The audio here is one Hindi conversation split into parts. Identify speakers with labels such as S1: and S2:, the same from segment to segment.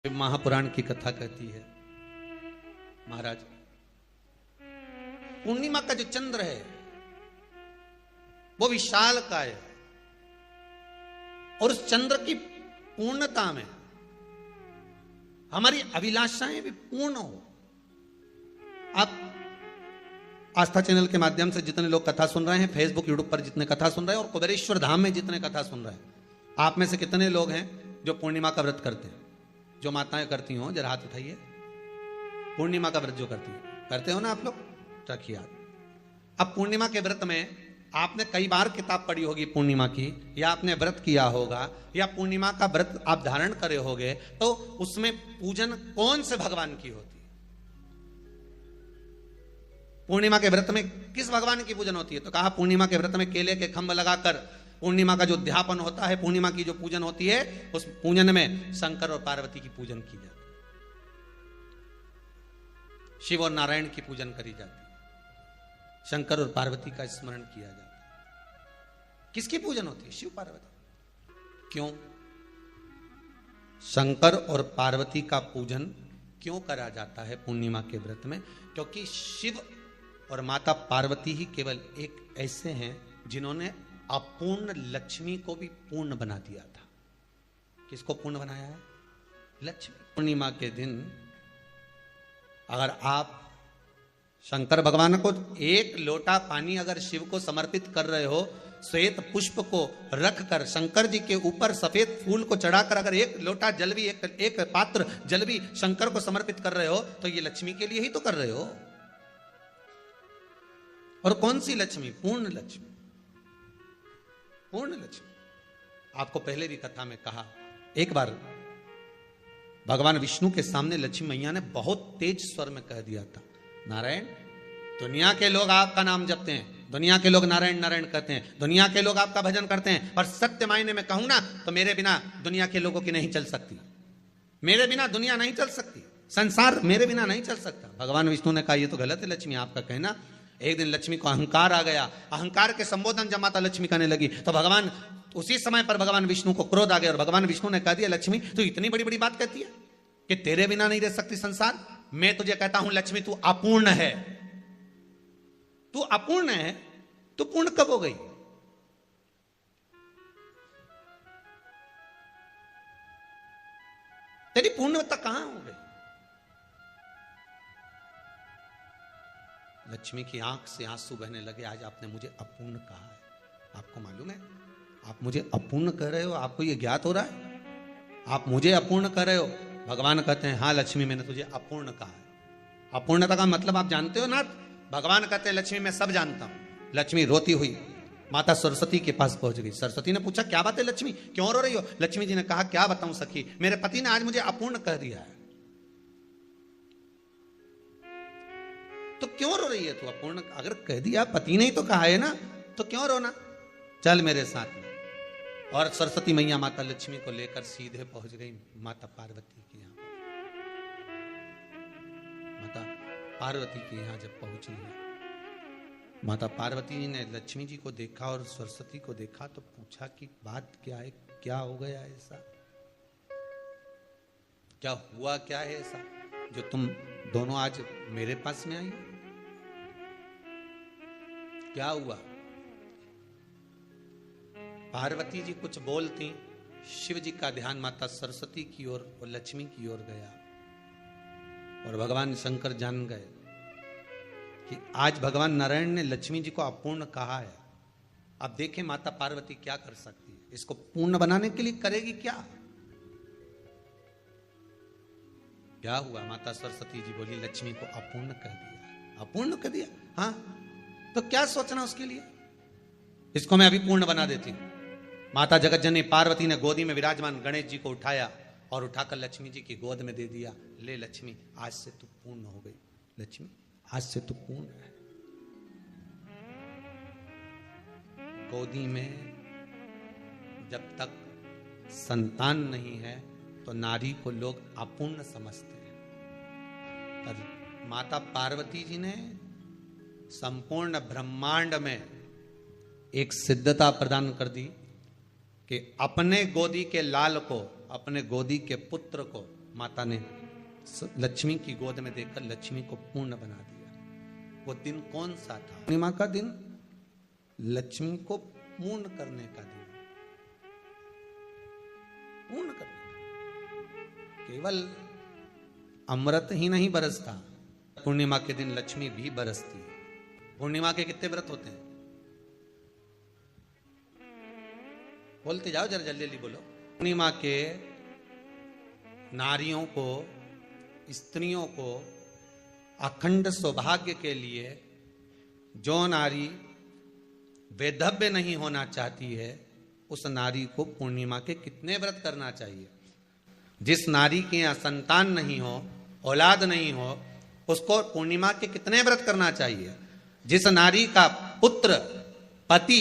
S1: महापुराण की कथा कहती है, महाराज पूर्णिमा का जो चंद्र है वो विशाल काय है और उस चंद्र की पूर्णता में हमारी अभिलाषाएं भी पूर्ण हो। आप आस्था चैनल के माध्यम से जितने लोग कथा सुन रहे हैं, फेसबुक यूट्यूब पर जितने कथा सुन रहे हैं और कुबेरेश्वर धाम में जितने कथा सुन रहे हैं, आप में से कितने लोग हैं जो पूर्णिमा का व्रत करते हैं? जो माताएं करती हो जरा हाथ उठाइए। पूर्णिमा का व्रत जो करते हो ना आप लोग, रखिए हाथ। अब पूर्णिमा के व्रत में आपने कई बार किताब पढ़ी होगी पूर्णिमा की, या आपने व्रत किया होगा, या पूर्णिमा का व्रत आप धारण करे होगे, तो उसमें पूजन कौन से भगवान की होती है? पूर्णिमा के व्रत में किस भगवान की पूजन होती है? तो कहा पूर्णिमा के व्रत में केले के खंभ लगाकर पूर्णिमा का जो अध्यापन होता है, पूर्णिमा की जो पूजन होती है, उस पूजन में शंकर और पार्वती की पूजन की जाती है, शिव और नारायण की पूजन करी जाती है, शंकर और पार्वती का स्मरण किया जाता है। किसकी पूजन होती है? शिव पार्वती। क्यों शंकर और पार्वती का पूजन क्यों करा जाता है पूर्णिमा के व्रत में? क्योंकि शिव और माता पार्वती ही केवल एक ऐसे हैं जिन्होंने अपूर्ण लक्ष्मी को भी पूर्ण बना दिया था। किसको पूर्ण बनाया है? लक्ष्मी। पूर्णिमा के दिन अगर आप शंकर भगवान को एक लोटा पानी अगर शिव को समर्पित कर रहे हो, श्वेत पुष्प को रखकर शंकर जी के ऊपर सफेद फूल को चढ़ाकर अगर एक लोटा जल भी, एक पात्र जल भी शंकर को समर्पित कर रहे हो, तो ये लक्ष्मी के लिए ही तो कर रहे हो। और कौन सी लक्ष्मी? पूर्ण लक्ष्मी। पूर्ण लक्ष्मी। आपको पहले भी कथा में कहा, एक बार भगवान विष्णु के सामने लक्ष्मी मैया ने बहुत तेज स्वर में कह दिया था, नारायण, दुनिया के लोग आपका नाम जपते हैं, दुनिया के लोग नारायण नारायण कहते हैं, दुनिया के लोग आपका भजन करते हैं, पर सत्य मायने में कहूं ना तो मेरे बिना दुनिया के लोगों की नहीं चल सकती, मेरे बिना दुनिया नहीं चल सकती, संसार मेरे बिना नहीं चल सकता। भगवान विष्णु ने कहा, यह तो गलत है लक्ष्मी आपका कहना। एक दिन लक्ष्मी को अहंकार आ गया, अहंकार के संबोधन जब माता लक्ष्मी करने लगी तो भगवान उसी समय पर भगवान विष्णु को क्रोध आ गया और भगवान विष्णु ने कह दिया, लक्ष्मी तू इतनी बड़ी बड़ी बात कहती है कि तेरे बिना नहीं रह सकती संसार। मैं तुझे कहता हूं लक्ष्मी, तू अपूर्ण है, तू अपूर्ण है, तू पूर्ण कब हो गई? तेरी पूर्णता कहां हो गई? लक्ष्मी की आंख से आंसू बहने लगे। आज आपने मुझे अपूर्ण कहा है, आपको मालूम है आप मुझे अपूर्ण कह रहे हो? आपको यह ज्ञात हो रहा है आप मुझे अपूर्ण कह रहे हो? भगवान कहते हैं, हाँ लक्ष्मी मैंने तुझे अपूर्ण कहा है। अपूर्णता का मतलब आप जानते हो ना? भगवान कहते हैं, लक्ष्मी मैं सब जानता हूं। लक्ष्मी रोती हुई माता सरस्वती के पास पहुंच गई। सरस्वती ने पूछा, क्या बात है लक्ष्मी, क्यों रो रही हो? लक्ष्मी जी ने कहा, क्या बताऊं सखी, मेरे पति ने आज मुझे अपूर्ण कह दिया है। तो क्यों रो रही है तू? अपूर्ण अगर कह दिया, पति ने ही तो कहा है ना, तो क्यों रोना? चल मेरे साथ में। और सरस्वती मैया माता लक्ष्मी को लेकर सीधे पहुंच गई माता पार्वती के यहां। माता पार्वती के यहां जब पहुंची है, माता पार्वती जी ने लक्ष्मी जी को देखा और सरस्वती को देखा तो पूछा कि बात क्या है, क्या हो गया ऐसा, क्या हुआ, क्या है ऐसा जो तुम दोनों आज मेरे पास में आई? क्या हुआ? पार्वती जी कुछ बोलती, शिव जी का ध्यान माता सरस्वती की ओर और लक्ष्मी की ओर गया और भगवान शंकर जान गए कि आज भगवान नारायण ने लक्ष्मी जी को अपूर्ण कहा है। अब देखें माता पार्वती क्या कर सकती है, इसको पूर्ण बनाने के लिए करेगी क्या? क्या हुआ? माता सरस्वती जी बोली, लक्ष्मी को अपूर्ण कह दिया। अपूर्ण कह दिया? हाँ, तो क्या सोचना उसके लिए, इसको मैं अभी पूर्ण बना देती हूं। माता जगतजननी पार्वती ने गोदी में विराजमान गणेश जी को उठाया और उठाकर लक्ष्मी जी की गोद में दे दिया। ले लक्ष्मी, आज से तू पूर्ण हो गई। लक्ष्मी आज से तू पूर्ण है। गोदी में जब तक संतान नहीं है तो नारी को लोग अपूर्ण समझते हैं, पर माता पार्वती जी ने संपूर्ण ब्रह्मांड में एक सिद्धता प्रदान कर दी कि अपने गोदी के लाल को, अपने गोदी के पुत्र को माता ने लक्ष्मी की गोद में देखकर लक्ष्मी को पूर्ण बना दिया। वो दिन कौन सा था? पूर्णिमा का दिन, लक्ष्मी को पूर्ण करने का दिन, पूर्ण करने का। केवल अमृत ही नहीं बरसता, पूर्णिमा के दिन लक्ष्मी भी बरसती है। पूर्णिमा के कितने व्रत होते हैं? बोलते जाओ, जरा जल्दी जल्दी बोलो। पूर्णिमा के नारियों को, स्त्रियों को अखंड सौभाग्य के लिए, जो नारी वैधव्य नहीं होना चाहती है, उस नारी को पूर्णिमा के कितने व्रत करना चाहिए? जिस नारी के यहाँ संतान नहीं हो, औलाद नहीं हो, उसको पूर्णिमा के कितने व्रत करना चाहिए? जिस नारी का पुत्र, पति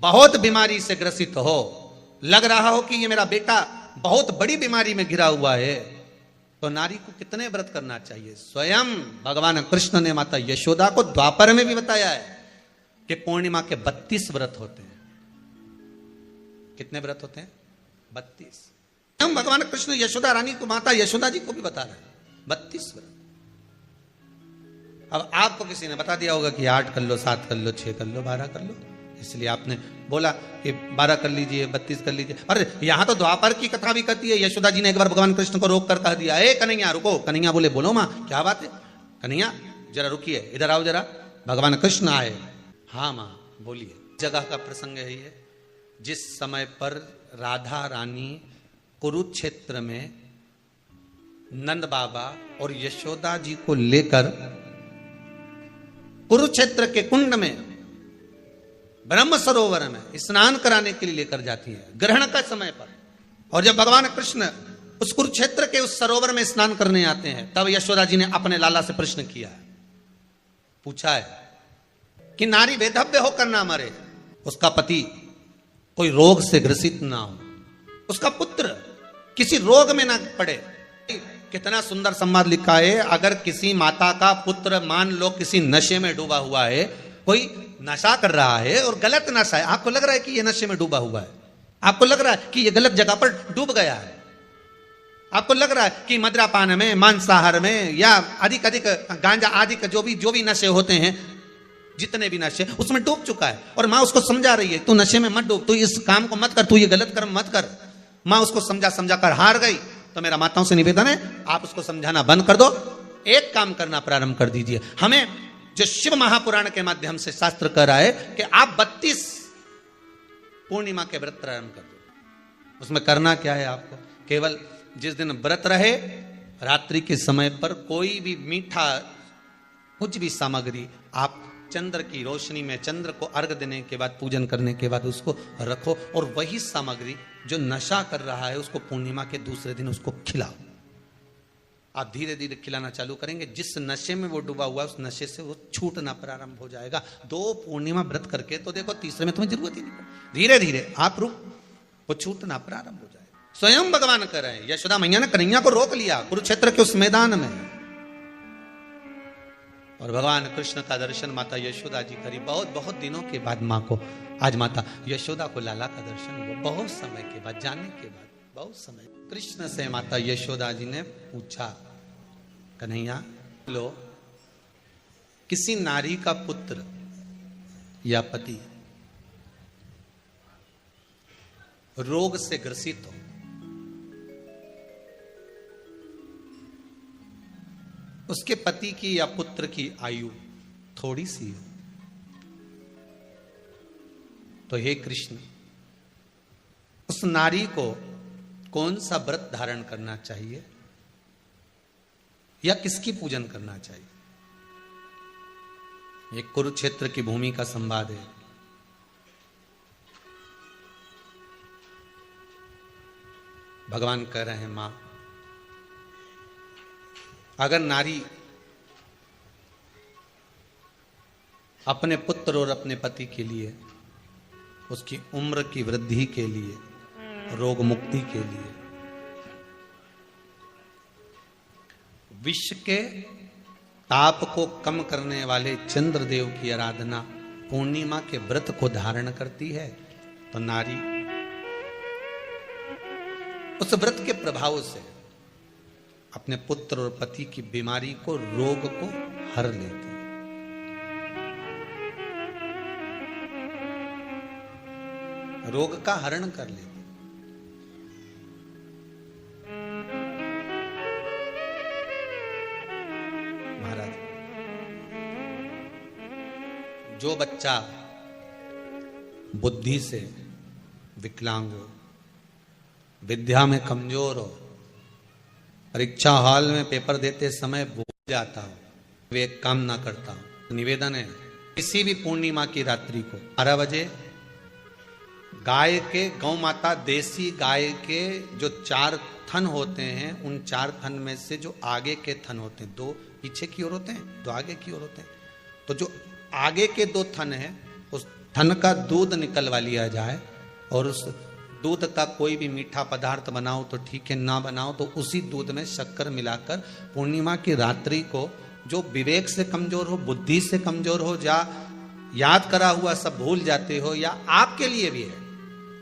S1: बहुत बीमारी से ग्रसित हो, लग रहा हो कि ये मेरा बेटा बहुत बड़ी बीमारी में घिरा हुआ है, तो नारी को कितने व्रत करना चाहिए? स्वयं भगवान कृष्ण ने माता यशोदा को द्वापर में भी बताया है कि पूर्णिमा के 32 व्रत होते हैं। कितने व्रत होते हैं? 32। हम भगवान कृष्ण यशोदा रानी को, माता यशोदा जी को भी बता रहे हैं 32 व्रत। अब आपको किसी ने बता दिया होगा कि 8 कर लो, 7 कर लो, 6 कर लो, 12 कर लो, इसलिए आपने बोला कि 12 कर लीजिए, 32 कर लीजिए। अरे यहां तो द्वापर की कथा भी कहती है। यशोदा जी ने एक बार भगवान कृष्ण को रोक कर कह दिया, ए कन्हैया रुको। कन्हैया बोले, बोलो मां क्या बात है? कन्हैया जरा रुकिए, इधर आओ जरा। भगवान कृष्ण आए। हाँ मां बोलिए। जगह का प्रसंग है ये, जिस समय पर राधा रानी कुरुक्षेत्र में नंद बाबा और यशोदा जी को लेकर कुरुक्षेत्र के कुंड में, ब्रह्म सरोवर में स्नान कराने के लिए लेकर जाती है, ग्रहण का समय पर। और जब भगवान कृष्ण उस कुरुक्षेत्र के उस सरोवर में स्नान करने आते हैं, तब यशोदा जी ने अपने लाला से प्रश्न किया है, पूछा है कि नारी वैधव्य होकर ना मरे, उसका पति कोई रोग से ग्रसित ना हो, उसका पुत्र किसी रोग में ना पड़े। कितना सुंदर संवाद लिखा है। अगर किसी माता का पुत्र मान लो किसी नशे में डूबा हुआ है, कोई नशा कर रहा है और गलत नशा है, आपको लग रहा है कि ये नशे में डूबा हुआ है, आपको लग रहा है कि ये गलत जगह पर डूब गया है, आपको लग रहा है कि मदिरापान में, मांसाहार में या अधिक अधिक गांजा आदि का जो भी नशे होते हैं, जितने भी नशे, उसमें डूब चुका है। और माँ उसको समझा रही है, तू नशे में मत डूब, तू इस काम को मत कर, तू ये गलत कर्म मत कर। माँ उसको समझा कर हार गई। तो मेरा माताओं से निवेदन है, आप उसको समझाना बंद कर दो, एक काम करना प्रारंभ कर दीजिए। हमें जो शिव महापुराण के माध्यम से शास्त्र कह रहा है कि आप 32 पूर्णिमा के व्रत प्रारंभ कर दो। उसमें करना क्या है आपको? केवल जिस दिन व्रत रहे, रात्रि के समय पर कोई भी मीठा, कुछ भी सामग्री आप चंद्र की रोशनी में, चंद्र को अर्घ देने के बाद, पूजन करने के बाद उसको रखो, और वही सामग्री जो नशा कर रहा है उसको पूर्णिमा के दूसरे दिन उसको खिलाओ। आप धीरे धीरे खिलाना चालू करेंगे, जिस नशे में वो डूबा हुआ है उस नशे से वो छूटना प्रारंभ हो जाएगा। 2 पूर्णिमा व्रत करके तो देखो, तीसरे में तुम्हें जरूरत ही नहीं पड़ेगी। धीरे धीरे आप वो छूटना प्रारंभ हो जाएगा। स्वयं भगवान कर रहे हैं। यशोदा मैया ने कन्हैया को रोक लिया कुरुक्षेत्र के उस मैदान में, और भगवान कृष्ण का दर्शन माता यशोदा जी करी। बहुत बहुत दिनों के बाद माँ को, आज माता यशोदा को लाला का दर्शन हुआ, बहुत समय के बाद, जाने के बाद बहुत समय। कृष्ण से माता यशोदा जी ने पूछा, कन्हैया लो, किसी नारी का पुत्र या पति रोग से ग्रसित हो, उसके पति की या पुत्र की आयु थोड़ी सी हो, तो हे कृष्ण, उस नारी को कौन सा व्रत धारण करना चाहिए या किसकी पूजन करना चाहिए? ये कुरुक्षेत्र की भूमि का संवाद है। भगवान कह रहे हैं, मां, अगर नारी अपने पुत्र और अपने पति के लिए, उसकी उम्र की वृद्धि के लिए, रोग मुक्ति के लिए, विश्व के ताप को कम करने वाले चंद्रदेव की आराधना, पूर्णिमा के व्रत को धारण करती है, तो नारी उस व्रत के प्रभाव से अपने पुत्र और पति की बीमारी को, रोग को हर लेती। रोग का हरण कर लेती। महाराज, जो बच्चा बुद्धि से विकलांग हो, विद्या में कमजोर हो, परीक्षा हॉल में पेपर देते समय भूल जाता हो, वे एक काम ना करता हो, तो निवेदन है किसी भी पूर्णिमा की रात्रि को 12 बजे गाय के, गौ माता देसी गाय के जो 4 थन होते हैं, उन 4 थन में से जो आगे के थन होते हैं, 2 पीछे की ओर होते हैं, 2 आगे की ओर होते हैं, तो जो आगे के 2 थन हैं, उस थन का दूध निकलवा लिया जाए और उस दूध का कोई भी मीठा पदार्थ बनाओ तो ठीक है, ना बनाओ तो उसी दूध में शक्कर मिलाकर पूर्णिमा की रात्रि को, जो विवेक से कमजोर हो, बुद्धि से कमजोर हो, या याद करा हुआ सब भूल जाते हो, या आपके लिए भी है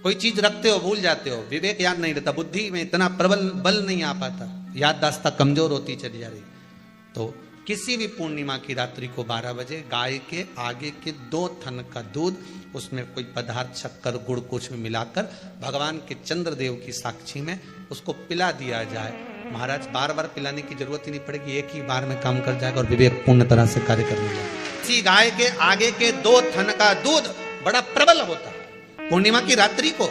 S1: कोई चीज रखते हो भूल जाते हो, विवेक याद नहीं रहता, बुद्धि में इतना प्रबल बल नहीं आ पाता, याददाश्त कमजोर होती चली जा रही, तो किसी भी पूर्णिमा की रात्रि को 12 बजे गाय के आगे के 2 थन का दूध, उसमें कोई पदार्थ, शक्कर, गुड़ कुछ भी मिलाकर भगवान के चंद्रदेव की साक्षी में उसको पिला दिया जाए। महाराज, बार बार पिलाने की जरूरत ही नहीं पड़ेगी, एक ही बार में काम कर जाएगा और विवेक पूर्ण तरह से कार्य करने लगेगा। इसी गाय के आगे के 2 थन का दूध बड़ा प्रबल होता है। पूर्णिमा की रात्रि को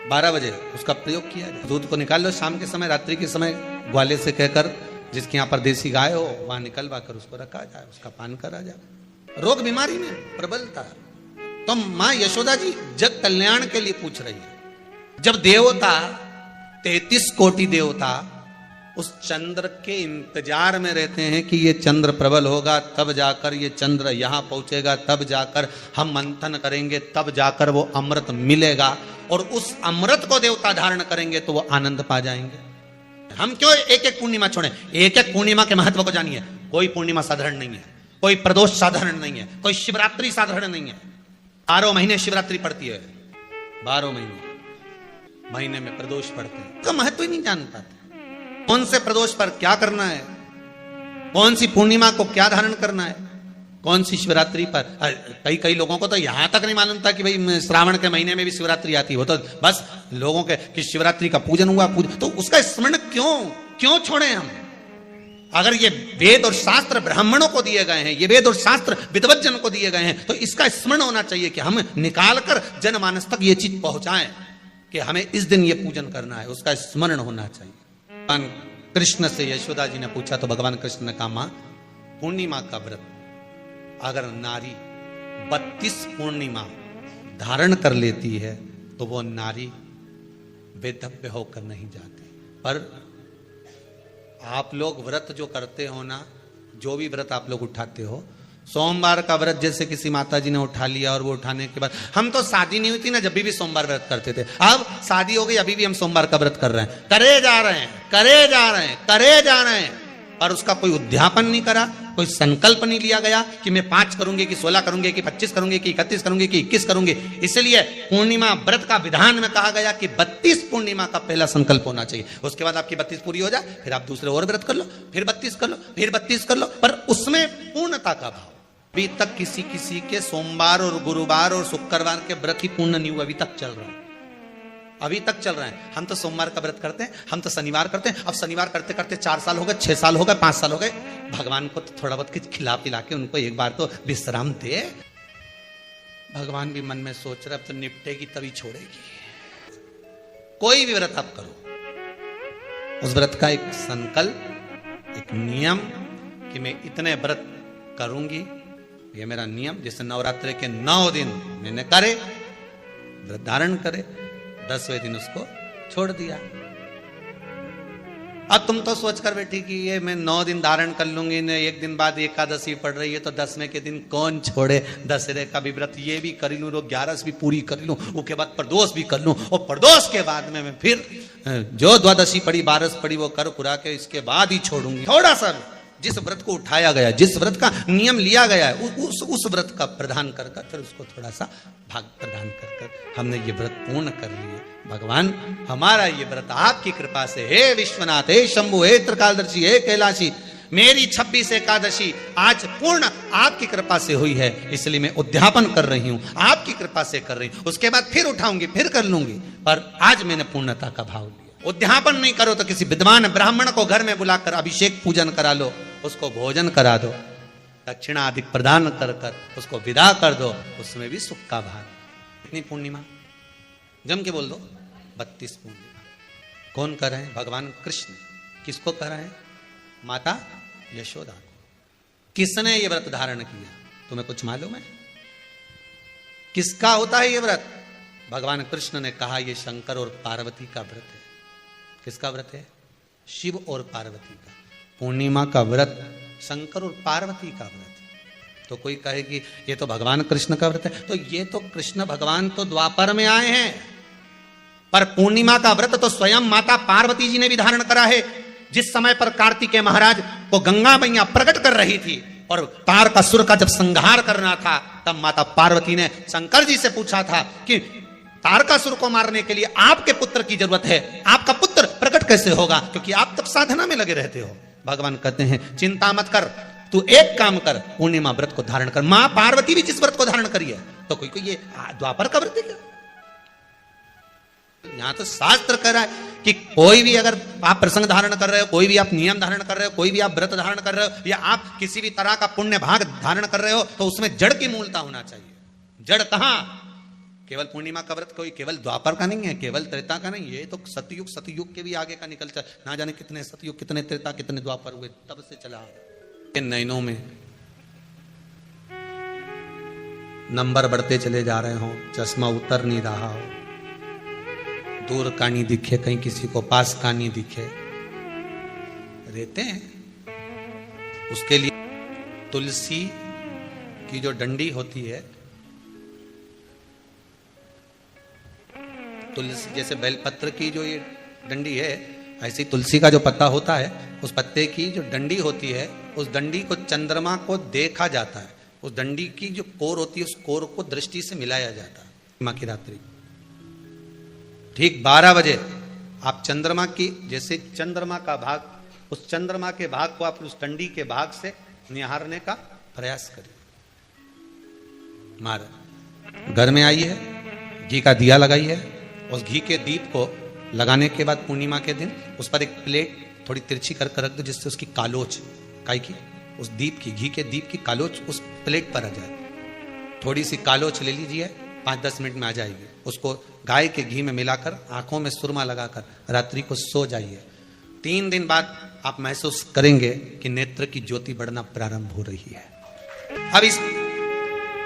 S1: 12 बजे उसका प्रयोग किया जाए। दूध को निकाल लो शाम के समय, रात्रि के समय ग्वाले से कहकर, जिसके यहाँ पर देसी गाय हो वहां निकलवा कर उसको रखा जाए, उसका पान करा जाए। रोग बीमारी में प्रबलता। तो मां यशोदा जी जग कल्याण के लिए पूछ रही है। जब देवता 33 कोटि देवता उस चंद्र के इंतजार में रहते हैं कि ये चंद्र प्रबल होगा, तब जाकर ये चंद्र यहां पहुंचेगा, तब जाकर हम मंथन करेंगे, तब जाकर वो अमृत मिलेगा, और उस अमृत को देवता धारण करेंगे तो वो आनंद पा जाएंगे। हम क्यों एक एक पूर्णिमा छोड़ें? एक एक पूर्णिमा के महत्व को जानिए। कोई पूर्णिमा साधारण नहीं है, कोई प्रदोष साधारण नहीं है, कोई शिवरात्रि साधारण नहीं है। 12 महीने शिवरात्रि पड़ती है, 12 महीने में प्रदोष पड़ते हैं, तो महत्व ही नहीं जान पाते। कौन से प्रदोष पर क्या करना है, कौन सी पूर्णिमा को क्या धारण करना है, कौन सी शिवरात्रि पर। कई लोगों को तो यहां तक नहीं मालूम था कि भाई श्रावण के महीने में भी शिवरात्रि आती है। वो तो बस लोगों के कि शिवरात्रि का पूजन हुआ, तो उसका स्मरण क्यों छोड़े हम? अगर ये वेद और शास्त्र ब्राह्मणों को दिए गए हैं, ये वेद और शास्त्र विद्वज्जन को दिए गए हैं, तो इसका स्मरण होना चाहिए कि हम निकाल कर जनमानस तक ये चीज पहुंचाएं कि हमें इस दिन ये पूजन करना है, उसका स्मरण होना चाहिए। भगवान कृष्ण से यशोदा जी ने पूछा तो भगवान कृष्ण ने कहा, मां, पूर्णिमा का व्रत अगर नारी 32 पूर्णिमा धारण कर लेती है तो वो नारी वेदव्य होकर नहीं जाती। पर आप लोग व्रत जो करते हो ना, जो भी व्रत आप लोग उठाते हो, सोमवार का व्रत जैसे किसी माता जी ने उठा लिया और वो उठाने के बाद, हम तो शादी नहीं हुई थी ना जब भी सोमवार व्रत करते थे, अब शादी हो गई अभी भी हम सोमवार का व्रत कर रहे हैं, करे जा रहे हैं, और उसका कोई उद्यापन नहीं करा, कोई संकल्प नहीं लिया गया कि मैं 5 करूंगी कि 16 करूंगी कि 25 करूंगी कि 31 करूंगी कि 21 करूंगी। इसलिए पूर्णिमा व्रत का विधान में कहा गया कि 32 पूर्णिमा का पहला संकल्प होना चाहिए। उसके बाद आपकी 32 पूरी हो जाए, फिर आप दूसरे और व्रत कर लो, फिर 32 कर लो, फिर 32 कर लो, पर उसमें पूर्णता का भाव। अभी तक किसी के सोमवार और गुरुवार और शुक्रवार के व्रत ही पूर्ण नहीं हुआ, अभी तक चल रहा है, अभी तक चल रहा है। हम तो सोमवार का व्रत करते हैं, हम तो शनिवार करते हैं, अब शनिवार करते करते 4 साल हो गए, 6 साल हो गए, 5 साल हो गए। भगवान को तो थोड़ा बहुत खिला पिला के उनको एक बार तो विश्राम दे। भगवान भी मन में सोच रहे अब तो निपटेगी तभी छोड़ेगी। कोई भी व्रत आप करो, उस व्रत का एक संकल्प, एक नियम कि मैं इतने व्रत करूंगी, ये मेरा नियम। जैसे नवरात्रि के 9 दिन मैंने करे, व्रत धारण करे, 10वें दिन उसको छोड़ दिया। अब तुम तो सोच कर बैठी कि ये मैं 9 दिन धारण कर लूंगी, ने एक दिन बाद एकादशी पड़ रही है तो 10वें के दिन कौन छोड़े, दशहरे का भी व्रत ये भी कर लूं, 11 भी पूरी कर लूं, उसके बाद प्रदोष भी कर लूं, और प्रदोष के बाद में मैं फिर जो द्वादशी पड़ी, 12 पड़ी वो कर पुरा के इसके बाद ही छोड़ूंगी। थोड़ा सा जिस व्रत को उठाया गया, जिस व्रत का नियम लिया गया है, उस व्रत का प्रदान कर कर फिर उसको थोड़ा सा भाग प्रदान कर कर हमने ये व्रत पूर्ण कर लिए। भगवान हमारा ये व्रत आपकी कृपा से, हे विश्वनाथ, हे शंभु, हे त्रिकालदर्शी, हे कैलाशी, मेरी 26 एकादशी आज पूर्ण आपकी कृपा से हुई है, इसलिए मैं उद्यापन कर रही हूं, आपकी कृपा से कर रही हूं। उसके बाद फिर उठाऊंगी, फिर कर लूंगी, पर आज मैंने पूर्णता का भाव लिया। उद्यापन नहीं करो तो किसी विद्वान ब्राह्मण को घर में बुलाकर अभिषेक पूजन करा लो, उसको भोजन करा दो, दक्षिणा आदि प्रदान कर कर उसको विदा कर दो, उसमें भी सुख का भाग। कितनी पूर्णिमा जम के बोल दो, 32 पूर्णिमा। कौन कर रहे हैं? भगवान कृष्ण। किसको कर रहे हैं? माता यशोदा को। किसने ये व्रत धारण किया? तुम्हें कुछ मालूम है किसका होता है ये व्रत? भगवान कृष्ण ने कहा ये शंकर और पार्वती का व्रत है। किसका व्रत है? शिव और पार्वती का। पूर्णिमा का व्रत शंकर और पार्वती का व्रत। तो कोई कहे कि ये तो भगवान कृष्ण का व्रत है, तो ये तो कृष्ण भगवान तो द्वापर में आए हैं, पर पूर्णिमा का व्रत तो स्वयं माता पार्वती जी ने भी धारण करा है। जिस समय पर कार्तिकेय महाराज को गंगा मैया प्रकट कर रही थी और तारकासुर का जब संहार करना था, तब माता पार्वती ने शंकर जी से पूछा था कि तारकासुर को मारने के लिए आपके पुत्र की जरूरत है, आपका पुत्र प्रकट कैसे होगा, क्योंकि आप तब साधना में लगे रहते हो। भगवान कहते हैं चिंता मत कर, तू एक काम कर, पूर्णिमा व्रत को धारण कर। मां पार्वती भी जिस व्रत को धारण करी है, तो कोई ये द्वापर का व्रत है क्या? यहां तो शास्त्र कह रहा है कि कोई भी अगर आप प्रसंग धारण कर रहे हो, कोई भी आप नियम धारण कर रहे हो, कोई भी आप व्रत धारण कर रहे हो, या आप किसी भी तरह का पुण्य भाग धारण कर रहे हो, तो उसमें जड़ की मूलता होना चाहिए। जड़ कहां? केवल पूर्णिमा का व्रत कोई केवल द्वापर का नहीं है, केवल त्रेता का नहीं, ये तो सतयुग के भी आगे का निकल चल, ना जाने कितने सतयुग, कितने त्रेता, कितने द्वापर हुए, तब से चला। नैनों में नंबर बढ़ते चले जा रहे हो, चश्मा उतर नहीं रहा हो, दूर का नहीं दिखे, कहीं किसी को पास का नहीं दिखे, रहते हैं। उसके लिए तुलसी की जो डंडी होती है, तुलसी जैसे बेलपत्र की जो ये डंडी है, ऐसी तुलसी का जो पत्ता होता है, उस पत्ते की जो डंडी होती है, उस डंडी को चंद्रमा को देखा जाता है। उस डंडी की जो कोर होती है, उस कोर को दृष्टि से मिलाया जाता है। माँ की रात्रि ठीक 12 बजे आप चंद्रमा की, जैसे चंद्रमा का भाग, उस चंद्रमा के भाग को आप उस डंडी के भाग से निहारने का प्रयास करिए। मार घर में आई है, घी का दिया लगाई है, उस घी के दीप को लगाने के बाद पूर्णिमा के दिन उस पर एक प्लेट थोड़ी तिरछी कर रख दो, जिससे उसकी कालोच काई की, उस दीप की, घी के दीप की कालोच उस प्लेट पर आ जाए। थोड़ी सी कालोच ले लीजिए, 5-10 मिनट में आ जाएगी। उसको गाय के घी में मिलाकर आंखों में सुरमा लगाकर रात्रि को सो जाइए। 3 दिन बाद आप महसूस करेंगे कि नेत्र की ज्योति बढ़ना प्रारंभ हो रही है। अब इस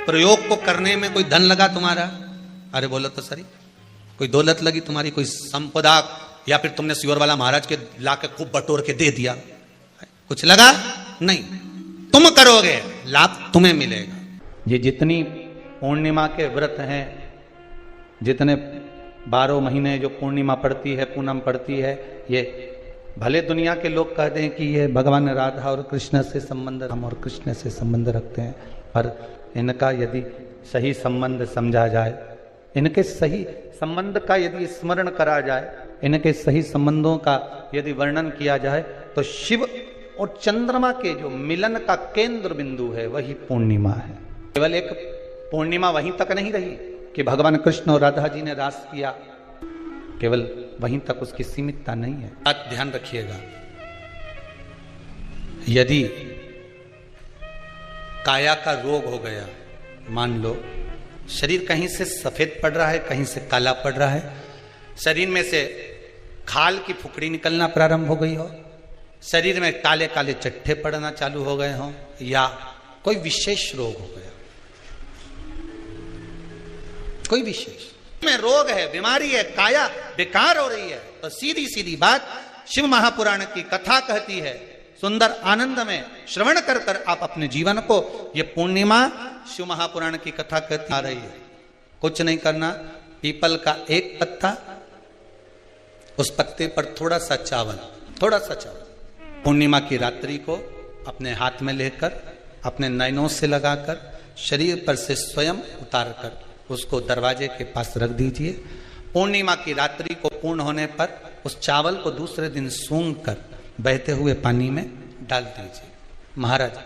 S1: प्रयोग को करने में कोई धन लगा तुम्हारा? अरे बोलो तो सही, कोई दौलत लगी तुम्हारी, कोई संपदा, या फिर तुमने सियोर वाला महाराज के लाके खूब बटोर के दे दिया, कुछ लगा? नहीं। तुम करोगे, लाभ तुम्हें मिलेगा। ये जितनी पूर्णिमा के व्रत हैं, जितने 12 महीने जो पूर्णिमा पड़ती है, पूनम पड़ती है, ये भले दुनिया के लोग कहते हैं कि ये भगवान राधा और कृष्ण से संबंध, हम और कृष्ण से संबंध रखते हैं, पर इनका यदि सही संबंध समझा जाए, इनके सही संबंध का यदि स्मरण करा जाए, इनके सही संबंधों का यदि वर्णन किया जाए, तो शिव और चंद्रमा के जो मिलन का केंद्र बिंदु है, वही पूर्णिमा है। केवल एक पूर्णिमा वहीं तक नहीं रही कि भगवान कृष्ण और राधा जी ने रास किया, केवल वहीं तक उसकी सीमितता नहीं है। बात ध्यान रखिएगा, यदि काया का रोग हो गया, मान लो शरीर कहीं से सफेद पड़ रहा है, कहीं से काला पड़ रहा है, शरीर में से खाल की फुकड़ी निकलना प्रारंभ हो गई हो, शरीर में काले काले चट्टे पड़ना चालू हो गए हो, या कोई विशेष रोग हो गया, कोई विशेष में रोग है, बीमारी है, काया बेकार हो रही है, तो सीधी सीधी बात शिव महापुराण की कथा कहती है, सुंदर आनंद में श्रवण कर कर आप अपने जीवन को, ये पूर्णिमा शिव महापुराण की कथा कहती आ रही है। कुछ नहीं करना, पीपल का एक पत्ता, उस पत्ते पर थोड़ा सा चावल, पूर्णिमा की रात्रि को अपने हाथ में लेकर अपने नयनों से लगाकर शरीर पर से स्वयं उतार कर उसको दरवाजे के पास रख दीजिए। पूर्णिमा की रात्रि को पूर्ण होने पर उस चावल को दूसरे दिन सूंघ कर बहते हुए पानी में डाल दीजिए। महाराज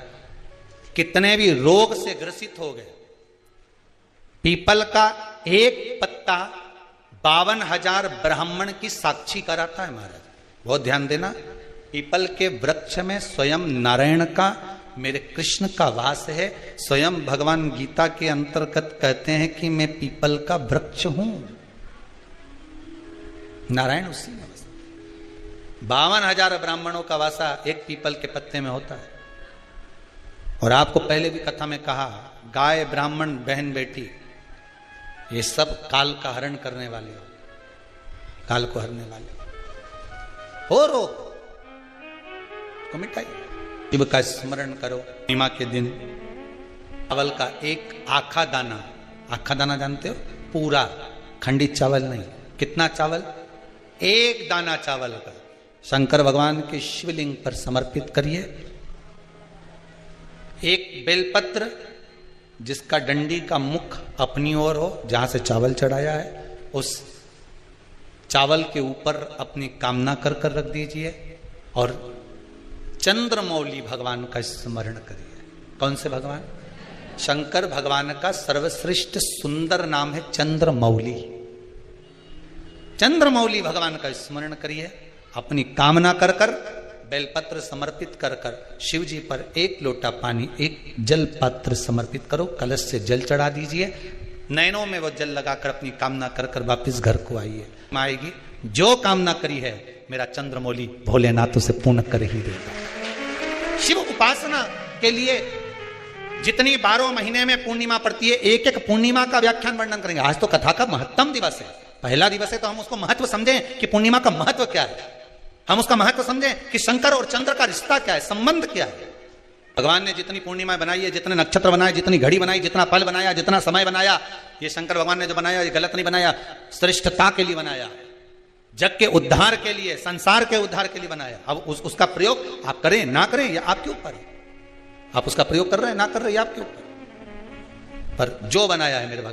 S1: कितने भी रोग से ग्रसित हो गए, पीपल का एक पत्ता 52,000 ब्राह्मण की साक्षी कराता है। महाराज बहुत ध्यान देना, पीपल के वृक्ष में स्वयं नारायण का, मेरे कृष्ण का वास है। स्वयं भगवान गीता के अंतर्गत कहते हैं कि मैं पीपल का वृक्ष हूं, नारायण उसी में। 52,000 ब्राह्मणों का वासा एक पीपल के पत्ते में होता है। और आपको पहले भी कथा में कहा, गाय ब्राह्मण बहन बेटी ये सब काल का हरण करने वाले हो, काल को हरने वाले हो। रोग को मिटाइए, शिव का स्मरण करो। पूर्णिमा के दिन चावल का एक आखा दाना जानते हो, पूरा खंडित चावल नहीं। कितना चावल? एक दाना चावल का शंकर भगवान के शिवलिंग पर समर्पित करिए। एक बेलपत्र जिसका डंडी का मुख अपनी ओर हो, जहां से चावल चढ़ाया है, उस चावल के ऊपर अपनी कामना कर कर रख दीजिए और चंद्रमौली भगवान का स्मरण करिए। कौन से भगवान? शंकर भगवान का सर्वश्रेष्ठ सुंदर नाम है चंद्रमौली। चंद्रमौली भगवान का स्मरण करिए। अपनी कामना कर कर बेलपत्र समर्पित कर कर शिव जी पर एक लोटा पानी, एक जल पात्र समर्पित करो, कलश से जल चढ़ा दीजिए। नयनों में वो जल लगाकर अपनी कामना कर कर वापिस घर को आइए। आएगी जो कामना करी है मेरा चंद्रमौली भोलेनाथ उसे पूर्ण कर ही देगा। शिव उपासना के लिए जितनी 12 महीने में पूर्णिमा पड़ती है, एक एक पूर्णिमा का व्याख्यान वर्णन करेंगे। आज तो कथा का महत्तम दिवस है, पहला दिवस है, तो हम उसको महत्व समझें कि पूर्णिमा का महत्व क्या है। हम उसका महत्व समझें कि शंकर और चंद्र का रिश्ता क्या है, संबंध क्या है। भगवान ने जितनी पूर्णिमा बनाई है, जितने नक्षत्र बनाए, जितनी घड़ी बनाई, जितना पल बनाया, जितना समय बनाया, ये शंकर भगवान ने जो बनाया ये गलत नहीं बनाया, श्रेष्ठता के लिए बनाया, जग के उद्धार के लिए, संसार के उद्धार के लिए बनाया। अब उसका प्रयोग आप करें ना करें ये आपके ऊपर है। आप उसका प्रयोग कर रहे हैं ना कर रहे हैं आपके ऊपर, पर जो बनाया है मेरे भगवान